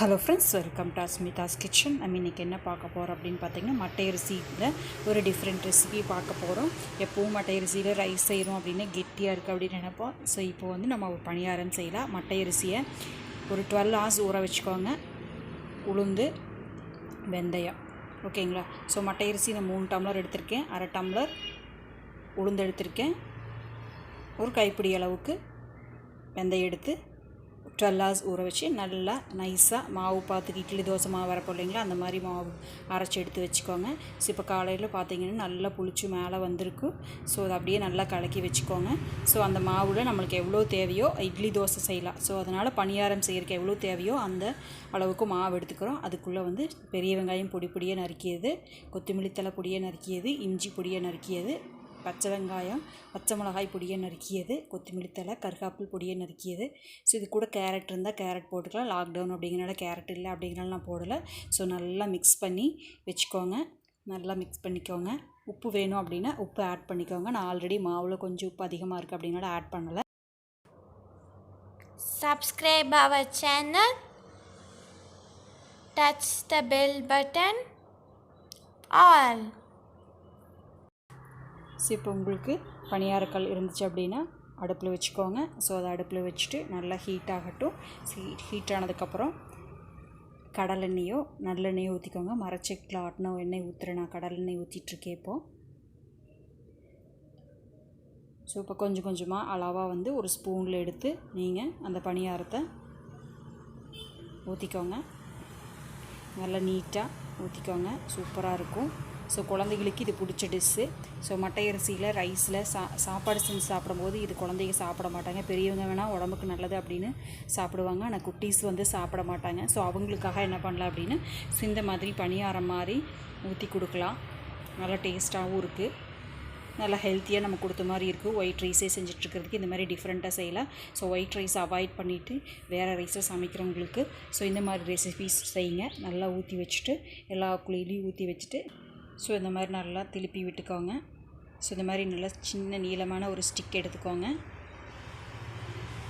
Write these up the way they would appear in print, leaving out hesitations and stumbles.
Hello friends, welcome to asmitha skitchen. இன்றைக்கி என்ன பார்க்க போகிறோம் அப்படின்னு பார்த்தீங்கன்னா, மட்டை அரிசியில் ஒரு டிஃப்ரெண்ட் ரெசிபி பார்க்க போகிறோம். எப்போவும் மட்டை அரிசியில் ரைஸ் செய்கிறோம் அப்படின்னு கெட்டியாக இருக்குது அப்படின்னு நினைப்போம். ஸோ இப்போ வந்து நம்ம ஒரு பனியாரம் செய்யலாம். மட்டை அரிசியை ஒரு 12 hours ஊற வச்சுக்கோங்க. உளுந்து, வெந்தயம், ஓகேங்களா. ஸோ மட்டை அரிசி நான் 3 டம்ளர் எடுத்திருக்கேன். அரை டம்ளர் உளுந்து எடுத்திருக்கேன். ஒரு கைப்பிடி அளவுக்கு வெந்தயம் எடுத்து 12 hours ஊற வச்சு நல்லா நைஸாக மாவு பார்த்துக்கு இட்லி தோசை மாவு வரப்போ இல்லைங்களா, அந்த மாதிரி மாவு அரைச்சி எடுத்து வச்சுக்கோங்க. ஸோ இப்போ காலையில் பார்த்தீங்கன்னா நல்லா புளிச்சு மேலே வந்திருக்கு. ஸோ அதை அப்படியே நல்லா கலக்கி வச்சுக்கோங்க. ஸோ அந்த மாவில் நம்மளுக்கு எவ்வளோ தேவையோ இட்லி தோசை செய்யலாம். ஸோ அதனால் பனியாரம் செய்கிறதுக்கு எவ்வளோ தேவையோ அந்த அளவுக்கு மாவு எடுத்துக்கிறோம். அதுக்குள்ளே வந்து பெரிய வெங்காயம் பொடி பொடியாக நறுக்கியது, கொத்தமல்லி தழை பொடியை நறுக்கியது, இஞ்சி பொடியை நறுக்கியது, பச்சை வெங்காயம், பச்சை மிளகாய் பொடியை நறுக்கியது, கொத்தமல்லி தழை, கருகாப்பில் பொடியை நறுக்கியது. ஸோ இது கூட கேரட் இருந்தால் கேரட் போட்டுக்கலாம். லாக்டவுன் அப்படிங்கிறனால கேரட் இல்லை அப்படிங்கிறனால நான் போடலை. ஸோ நல்லா மிக்ஸ் பண்ணி வச்சுக்கோங்க. நல்லா மிக்ஸ் பண்ணிக்கோங்க. உப்பு வேணும் அப்படின்னா உப்பு ஆட் பண்ணிக்கோங்க. நான் ஆல்ரெடி மாவில் கொஞ்சம் உப்பு அதிகமாக இருக்குது அப்படின்னால ஆட் பண்ணலை. Subscribe our channel, touch the bell button, all. So இப்போ உங்களுக்கு பனியாரக்கல் இருந்துச்சு அப்படின்னா அடுப்பில் வச்சுக்கோங்க. ஸோ அதை அடுப்பில் வச்சுட்டு நல்லா ஹீட் ஆகட்டும். ஹீட் ஆனதுக்கப்புறம் கடலெண்ணெயோ நல்லெண்ணெயோ ஊற்றிக்கோங்க. மரச்செக்கில் ஆட்டின எண்ணெய் ஊற்றுற நான் கடலெண்ணெய் ஊற்றிட்டுருக்கேன் இப்போது. ஸோ இப்போ கொஞ்சம் கொஞ்சமாக அளவாக வந்து ஒரு ஸ்பூனில் எடுத்து நீங்கள் அந்த பனியாரத்தை ஊற்றிக்கோங்க. நல்லா நீட்டாக ஊற்றிக்கோங்க. சூப்பராக இருக்கும். ஸோ குழந்தைகளுக்கு இது பிடிச்ச டிஷ்ஷு. ஸோ மட்டை அரிசியில் ரைஸில் சாப்பாடு செஞ்சு சாப்பிடும்போது இது குழந்தைங்க சாப்பிட மாட்டாங்க. பெரியவங்க வேணால் உடம்புக்கு நல்லது அப்படின்னு சாப்பிடுவாங்க. ஆனால் குட்டீஸ் வந்து சாப்பிட மாட்டாங்க. ஸோ அவங்களுக்காக என்ன பண்ணலாம் அப்படின்னு இந்த மாதிரி பனியாரம் மாதிரி ஊற்றி கொடுக்கலாம். நல்லா டேஸ்ட்டாகவும் இருக்குது. நல்லா ஹெல்த்தியாக நம்ம கொடுத்த மாதிரி இருக்குது. ஒயிட் ரைஸே செஞ்சிட்ருக்கிறதுக்கு இந்த மாதிரி டிஃப்ரெண்ட்டாக செய்யலாம். ஸோ ஒயிட் ரைஸ் அவாய்ட் பண்ணிவிட்டு வேறு ரைஸை சமைக்கிறவங்களுக்கு ஸோ இந்த மாதிரி ரெசிபீஸ் செய்யுங்க. நல்லா ஊற்றி வச்சுட்டு எல்லா குழியிலையும் ஊற்றி வச்சுட்டு ஸோ இந்த மாதிரி நல்லா திருப்பி விட்டுக்கோங்க. ஸோ இந்த மாதிரி நல்லா சின்ன நீளமான ஒரு ஸ்டிக் எடுத்துக்கோங்க.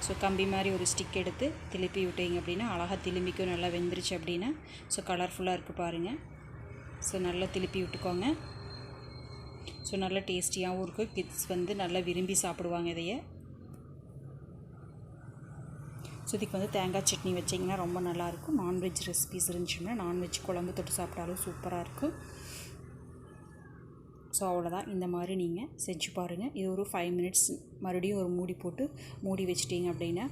ஸோ கம்பி மாதிரி ஒரு ஸ்டிக் எடுத்து திருப்பி விட்டீங்க அப்படின்னா அழகாக திரும்பிக்கும். நல்லா வெந்துருச்சு அப்படின்னா ஸோ கலர்ஃபுல்லாக இருக்குது பாருங்கள். ஸோ நல்லா திருப்பி விட்டுக்கோங்க. ஸோ நல்லா டேஸ்டியாகவும் இருக்குது. கிட்ஸ் வந்து நல்லா விரும்பி சாப்பிடுவாங்க இதையே. ஸோ இதுக்கு வந்து தேங்காய் சட்னி வச்சிங்கன்னா ரொம்ப நல்லாயிருக்கும். நான்வெஜ் ரெசிபிஸ் இருந்துச்சுன்னா நான்வெஜ் குழம்பு தொட்டு சாப்பிட்டாலும் சூப்பராக இருக்கும். ஸோ அவ்வளோதான். இந்த மாதிரி நீங்கள் செஞ்சு பாருங்கள். இது ஒரு 5 minutes மறுபடியும் ஒரு மூடி போட்டு மூடி வச்சிட்டிங்க அப்படின்னா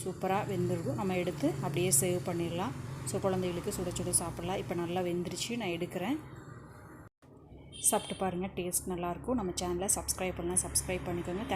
சூப்பராக வெந்துடும். நம்ம எடுத்து அப்படியே சேவ் பண்ணிடலாம். ஸோ குழந்தைகளுக்கு சுட சுட சாப்பிட்லாம். இப்போ நல்லா வெந்துருச்சு, நான் எடுக்கிறேன். சாப்பிட்டு பாருங்கள். டேஸ்ட் நல்லாயிருக்கும். நம்ம சேனலை சப்ஸ்கிரைப் பண்ணலாம், சப்ஸ்கிரைப் பண்ணிக்கோங்க.